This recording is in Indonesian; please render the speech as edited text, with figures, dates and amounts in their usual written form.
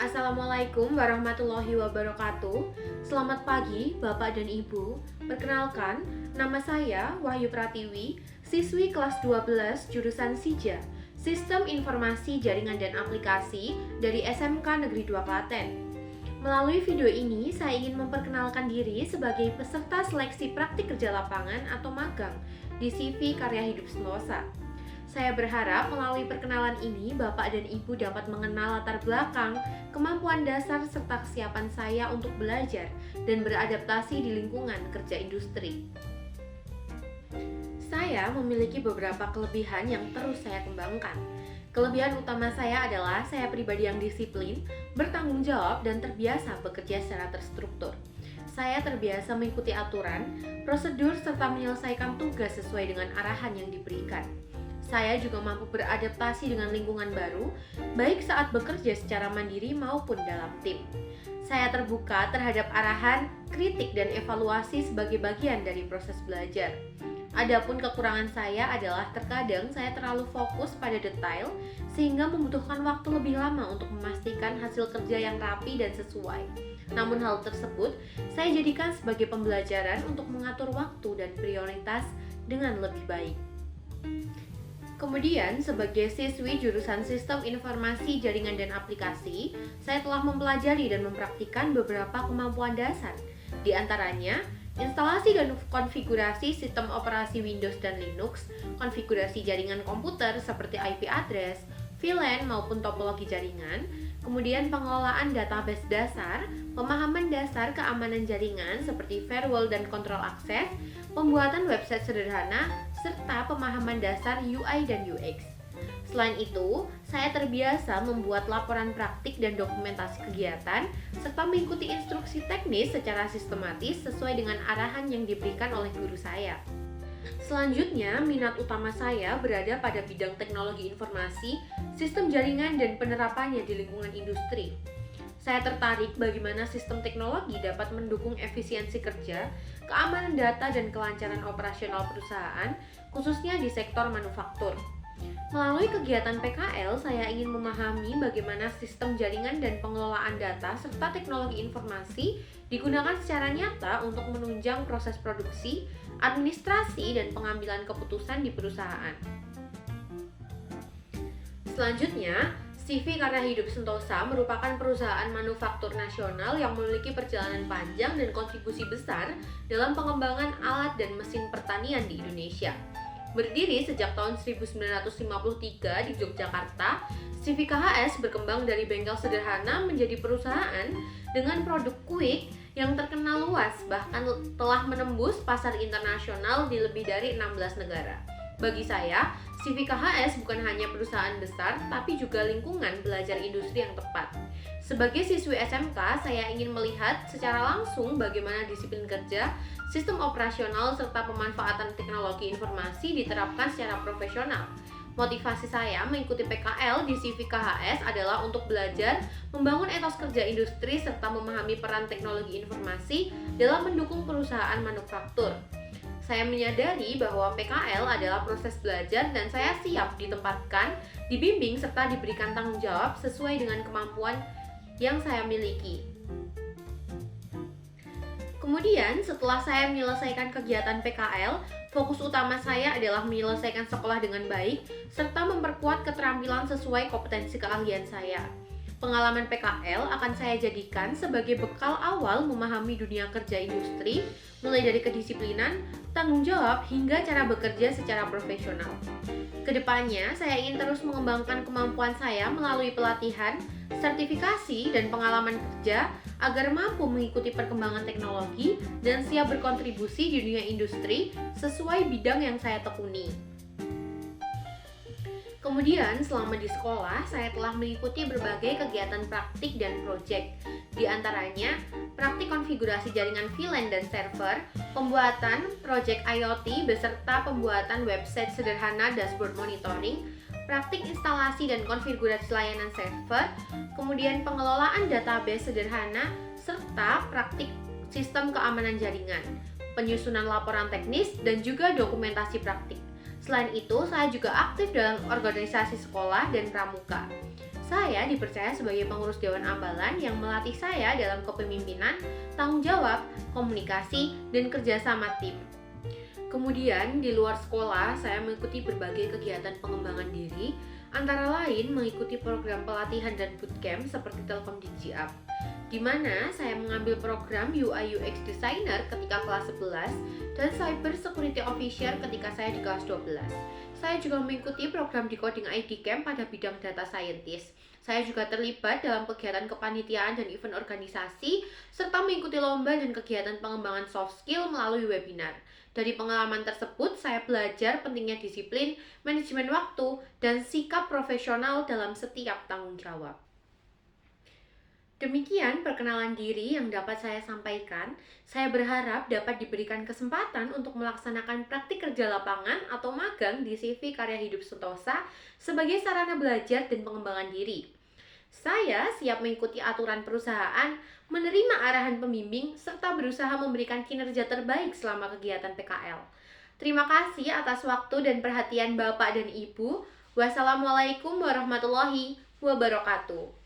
Assalamualaikum warahmatullahi wabarakatuh. Selamat pagi Bapak dan Ibu. Perkenalkan, nama saya Wahyu Pratiwi, siswi kelas 12 jurusan SIJA, Sistem Informasi Jaringan dan Aplikasi dari SMK Negeri 2 Klaten. Melalui video ini, saya ingin memperkenalkan diri sebagai peserta seleksi praktik kerja lapangan atau magang di CV Karya Hidup Sentosa. Saya berharap melalui perkenalan ini Bapak dan Ibu dapat mengenal latar belakang, kemampuan dasar serta kesiapan saya untuk belajar dan beradaptasi di lingkungan kerja industri. Saya memiliki beberapa kelebihan yang terus saya kembangkan. Kelebihan utama saya adalah saya pribadi yang disiplin, bertanggung jawab, dan terbiasa bekerja secara terstruktur. Saya terbiasa mengikuti aturan, prosedur, serta menyelesaikan tugas sesuai dengan arahan yang diberikan. Saya juga mampu beradaptasi dengan lingkungan baru, baik saat bekerja secara mandiri maupun dalam tim. Saya terbuka terhadap arahan, kritik, dan evaluasi sebagai bagian dari proses belajar. Adapun kekurangan saya adalah terkadang saya terlalu fokus pada detail sehingga membutuhkan waktu lebih lama untuk memastikan hasil kerja yang rapi dan sesuai. Namun hal tersebut saya jadikan sebagai pembelajaran untuk mengatur waktu dan prioritas dengan lebih baik. Kemudian, sebagai siswi jurusan Sistem Informasi Jaringan dan Aplikasi, saya telah mempelajari dan mempraktikkan beberapa kemampuan dasar. Di antaranya, instalasi dan konfigurasi sistem operasi Windows dan Linux, konfigurasi jaringan komputer seperti IP address, VLAN maupun topologi jaringan, kemudian pengelolaan database dasar, pemahaman dasar keamanan jaringan seperti firewall dan kontrol akses, pembuatan website sederhana, serta pemahaman dasar UI dan UX. Selain itu, saya terbiasa membuat laporan praktik dan dokumentasi kegiatan, serta mengikuti instruksi teknis secara sistematis sesuai dengan arahan yang diberikan oleh guru saya. Selanjutnya, minat utama saya berada pada bidang teknologi informasi, sistem jaringan, dan penerapannya di lingkungan industri. Saya tertarik bagaimana sistem teknologi dapat mendukung efisiensi kerja, keamanan data, dan kelancaran operasional perusahaan, khususnya di sektor manufaktur. Melalui kegiatan PKL, saya ingin memahami bagaimana sistem jaringan dan pengelolaan data serta teknologi informasi digunakan secara nyata untuk menunjang proses produksi, administrasi, dan pengambilan keputusan di perusahaan. Selanjutnya, CV Karya Hidup Sentosa merupakan perusahaan manufaktur nasional yang memiliki perjalanan panjang dan kontribusi besar dalam pengembangan alat dan mesin pertanian di Indonesia. Berdiri sejak tahun 1953 di Yogyakarta, CV KHS berkembang dari bengkel sederhana menjadi perusahaan dengan produk kuik yang terkenal luas, bahkan telah menembus pasar internasional di lebih dari 16 negara. Bagi saya, CV KHS bukan hanya perusahaan besar, tapi juga lingkungan belajar industri yang tepat. Sebagai siswi SMK, saya ingin melihat secara langsung bagaimana disiplin kerja, sistem operasional, serta pemanfaatan teknologi informasi diterapkan secara profesional. Motivasi saya mengikuti PKL di CV KHS adalah untuk belajar, membangun etos kerja industri, serta memahami peran teknologi informasi dalam mendukung perusahaan manufaktur. Saya menyadari bahwa PKL adalah proses belajar dan saya siap ditempatkan, dibimbing, serta diberikan tanggung jawab sesuai dengan kemampuan yang saya miliki. Kemudian, setelah saya menyelesaikan kegiatan PKL, fokus utama saya adalah menyelesaikan sekolah dengan baik, serta memperkuat keterampilan sesuai kompetensi keahlian saya. Pengalaman PKL akan saya jadikan sebagai bekal awal memahami dunia kerja industri, mulai dari kedisiplinan, tanggung jawab, hingga cara bekerja secara profesional. Kedepannya, saya ingin terus mengembangkan kemampuan saya melalui pelatihan, sertifikasi, dan pengalaman kerja agar mampu mengikuti perkembangan teknologi dan siap berkontribusi di dunia industri sesuai bidang yang saya tekuni. Kemudian, selama di sekolah, saya telah mengikuti berbagai kegiatan praktik dan proyek. Di antaranya, praktik konfigurasi jaringan VLAN dan server, pembuatan proyek IoT beserta pembuatan website sederhana dashboard monitoring, praktik instalasi dan konfigurasi layanan server, kemudian pengelolaan database sederhana, serta praktik sistem keamanan jaringan, penyusunan laporan teknis, dan juga dokumentasi praktik. Selain itu, saya juga aktif dalam organisasi sekolah dan pramuka. saya dipercaya sebagai pengurus Dewan Ambalan yang melatih saya dalam kepemimpinan, tanggung jawab, komunikasi, dan kerjasama tim. Kemudian di luar sekolah, saya mengikuti berbagai kegiatan pengembangan diri, antara lain mengikuti program pelatihan dan bootcamp seperti Telkom DigiUp, di mana saya mengambil program UI UX Designer ketika kelas 11 dan Cyber Security Officer ketika saya di kelas 12. Saya juga mengikuti program Decoding ID Camp pada bidang Data Scientist. Saya juga terlibat dalam kegiatan kepanitiaan dan event organisasi, serta mengikuti lomba dan kegiatan pengembangan soft skill melalui webinar. Dari pengalaman tersebut, saya belajar pentingnya disiplin, manajemen waktu, dan sikap profesional dalam setiap tanggung jawab. Demikian perkenalan diri yang dapat saya sampaikan. Saya berharap dapat diberikan kesempatan untuk melaksanakan praktik kerja lapangan atau magang di CV Karya Hidup Sentosa sebagai sarana belajar dan pengembangan diri. Saya siap mengikuti aturan perusahaan, menerima arahan pembimbing, serta berusaha memberikan kinerja terbaik selama kegiatan PKL. Terima kasih atas waktu dan perhatian Bapak dan Ibu. Wassalamualaikum warahmatullahi wabarakatuh.